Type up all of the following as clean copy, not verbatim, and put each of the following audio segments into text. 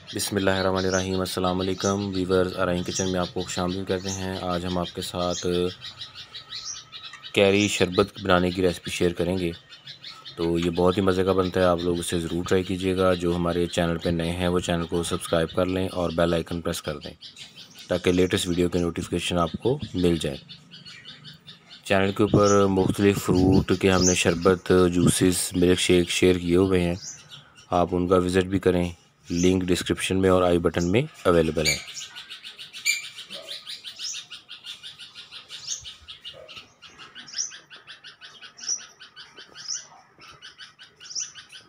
बिस्मिल्लाहिर्रहमानिर्रहीम। अस्सलाम वालेकुम वीवर्स, अराइन किचन में आपको खुशामदीद कहते हैं। आज हम आपके साथ कैरी शरबत बनाने की रेसिपी शेयर करेंगे। तो ये बहुत ही मज़े का बनता है, आप लोग इसे ज़रूर ट्राई कीजिएगा। जो हमारे चैनल पे नए हैं वो चैनल को सब्सक्राइब कर लें और बेल आइकन प्रेस कर दें ताकि लेटेस्ट वीडियो के नोटिफिकेशन आपको मिल जाए। चैनल के ऊपर मुख्तलिफ़ फ्रूट के हमने शरबत, जूसेस, मिल्क शेक शेयर किए हुए हैं, आप उनका विज़िट भी करें। लिंक डिस्क्रिप्शन में और आई बटन में अवेलेबल है।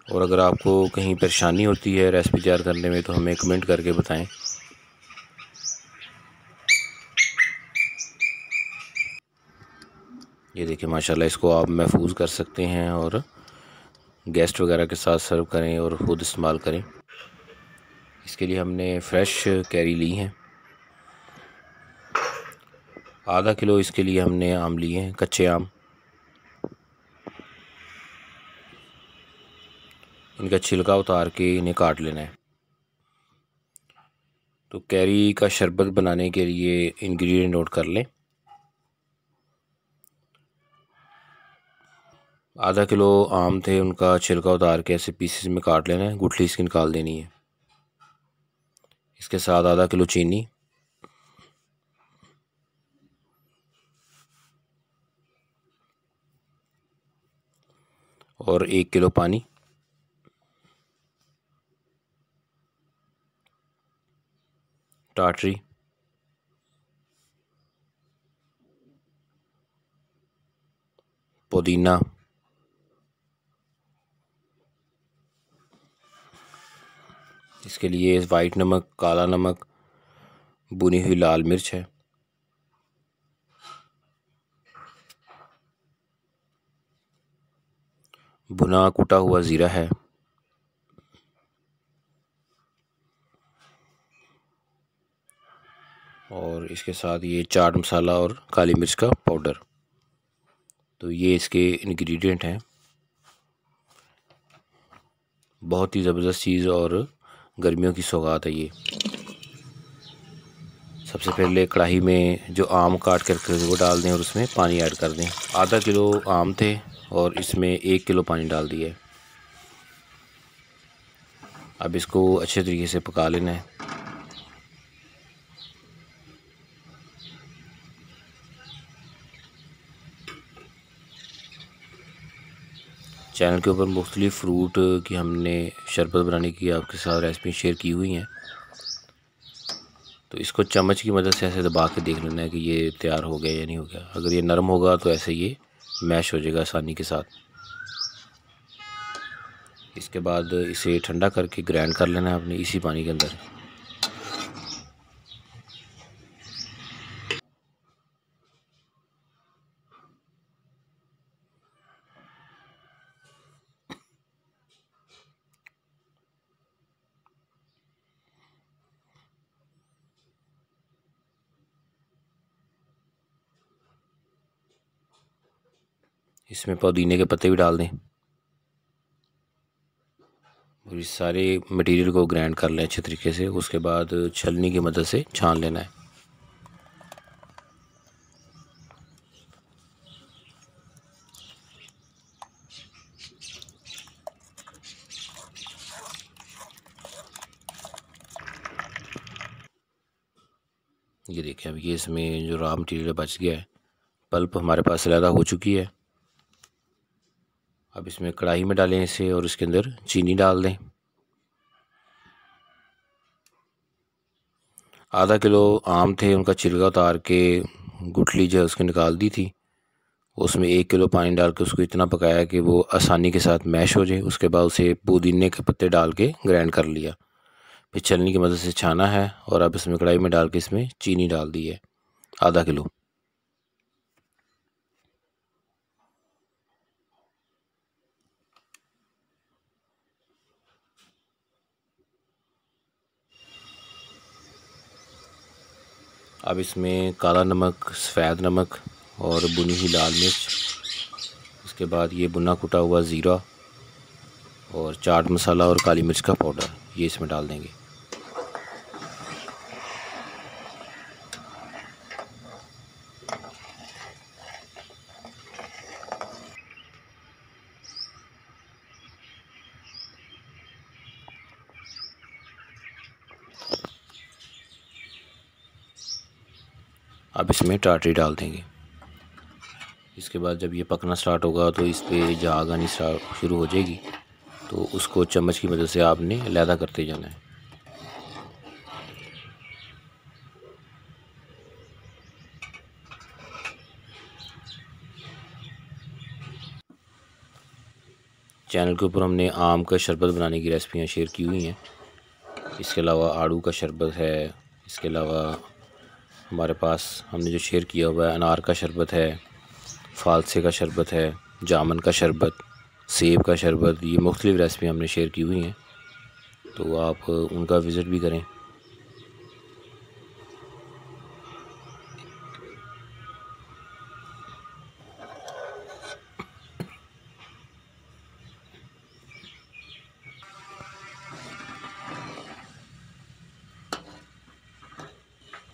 और अगर आपको कहीं परेशानी होती है रेसिपी तैयार करने में तो हमें कमेंट करके बताएं। ये देखिए माशाल्लाह, इसको आप महफूज कर सकते हैं और गेस्ट वगैरह के साथ सर्व करें और ख़ुद इस्तेमाल करें। इसके लिए हमने फ़्रेश कैरी ली हैं। आधा किलो इसके लिए हमने आम लिए हैं, कच्चे आम। इनका छिलका उतार के इन्हें काट लेना है। तो कैरी का शरबत बनाने के लिए इंग्रेडिएंट नोट कर लें। आधा किलो आम थे, उनका छिलका उतार के ऐसे पीसेस में काट लेना है, गुठली इसकी निकाल देनी है। इसके साथ आधा किलो चीनी, और 1 किलो पानी, टाटरी, पुदीना, इसके लिए वाइट नमक, काला नमक, भुनी हुई लाल मिर्च है, भुना कुटा हुआ ज़ीरा है, और इसके साथ ये चाट मसाला और काली मिर्च का पाउडर। तो ये इसके इंग्रेडिएंट हैं। बहुत ही ज़बरदस्त चीज़ और गर्मियों की सौगात है ये। सबसे पहले कढ़ाई में जो आम काट कर वो डाल दें और उसमें पानी ऐड कर दें। आधा किलो आम थे और इसमें 1 किलो पानी डाल दिया है। अब इसको अच्छे तरीके से पका लेना है। चैनल के ऊपर मुख्तलिफ़ फ्रूट की हमने शरबत बनाने की आपके साथ रेसिपी शेयर की हुई हैं। तो इसको चम्मच की मदद से ऐसे दबा के देख लेना है कि ये तैयार हो गया या नहीं हो गया। अगर ये नरम होगा तो ऐसे ये मैश हो जाएगा आसानी के साथ। इसके बाद इसे ठंडा करके ग्राइंड कर लेना है अपने इसी पानी के अंदर। इसमें पुदीने के पत्ते भी डाल दें और इस सारे मटेरियल को ग्राइंड कर लें अच्छे तरीके से। उसके बाद छलनी की मदद से छान लेना है। ये देखिए, अब ये इसमें जो रॉ मटेरियल बच गया है, पल्प हमारे पास अलग हो चुकी है। अब इसमें कढ़ाई में डालें इसे और इसके अंदर चीनी डाल दें। आधा किलो आम थे, उनका छिलका उतार के गुठली जो है उसको निकाल दी थी। उसमें 1 किलो पानी डाल के उसको इतना पकाया कि वो आसानी के साथ मैश हो जाए। उसके बाद उसे पुदीने के पत्ते डाल के ग्राइंड कर लिया। फिर छलनी की मदद से छाना है और अब इसमें कढ़ाई में डाल के इसमें चीनी डाल दी है, आधा किलो। अब इसमें काला नमक, सफ़ेद नमक और भुनी हुई लाल मिर्च, उसके बाद ये भुना कुटा हुआ ज़ीरा और चाट मसाला और काली मिर्च का पाउडर ये इसमें डाल देंगे। अब इसमें टाटरी डाल देंगे। इसके बाद जब ये पकना स्टार्ट होगा तो इस पर झाग आनी शुरू हो जाएगी, तो उसको चम्मच की मदद से आपने अलहदा करते जाना है। चैनल के ऊपर हमने आम का शरबत बनाने की रेसिपियाँ शेयर की हुई हैं। इसके अलावा आड़ू का शरबत है। इसके अलावा हमारे पास हमने जो शेयर किया हुआ है अनार का शरबत है, फालसे का शरबत है, जामुन का शरबत, सेब का शरबत। ये मुख्तलिफ़ रेसिपी हमने शेयर की हुई हैं, तो आप उनका विज़िट भी करें।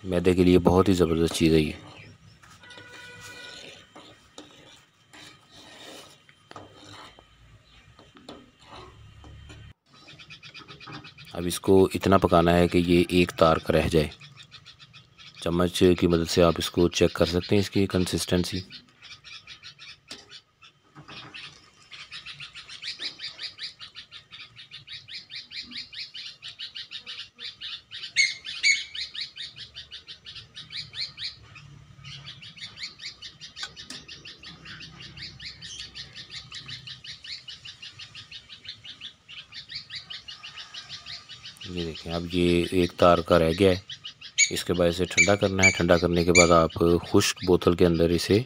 मैदे के लिए बहुत ही ज़बरदस्त चीज़ है ये। अब इसको इतना पकाना है कि ये एक तार का रह जाए। चम्मच की मदद से आप इसको चेक कर सकते हैं इसकी कंसिस्टेंसी। ये देखें, अब ये एक तार का रह गया है। इसके बाद इसे ठंडा करना है। ठंडा करने के बाद आप खुश्क बोतल के अंदर इसे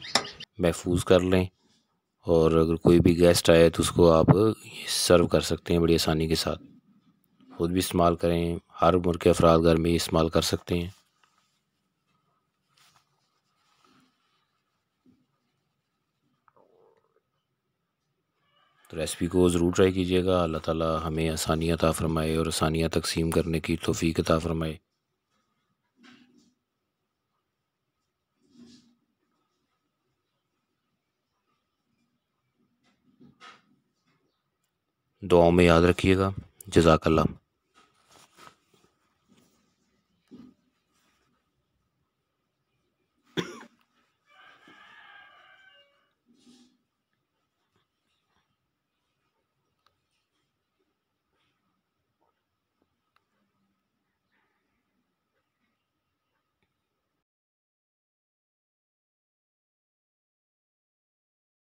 महफूज कर लें, और अगर कोई भी गेस्ट आए तो उसको आप सर्व कर सकते हैं बड़ी आसानी के साथ। खुद भी इस्तेमाल करें, हर उम्र के अफराद घर में इस्तेमाल कर सकते हैं। तो रेसिपी को ज़रूर ट्राई कीजिएगा। अल्लाह ताला हमें आसानियाँ अता फ़रमाए और आसानियाँ तकसीम करने की तौफ़ीक अता फ़रमाए। दुआओं में याद रखिएगा। जज़ाकल्लाह।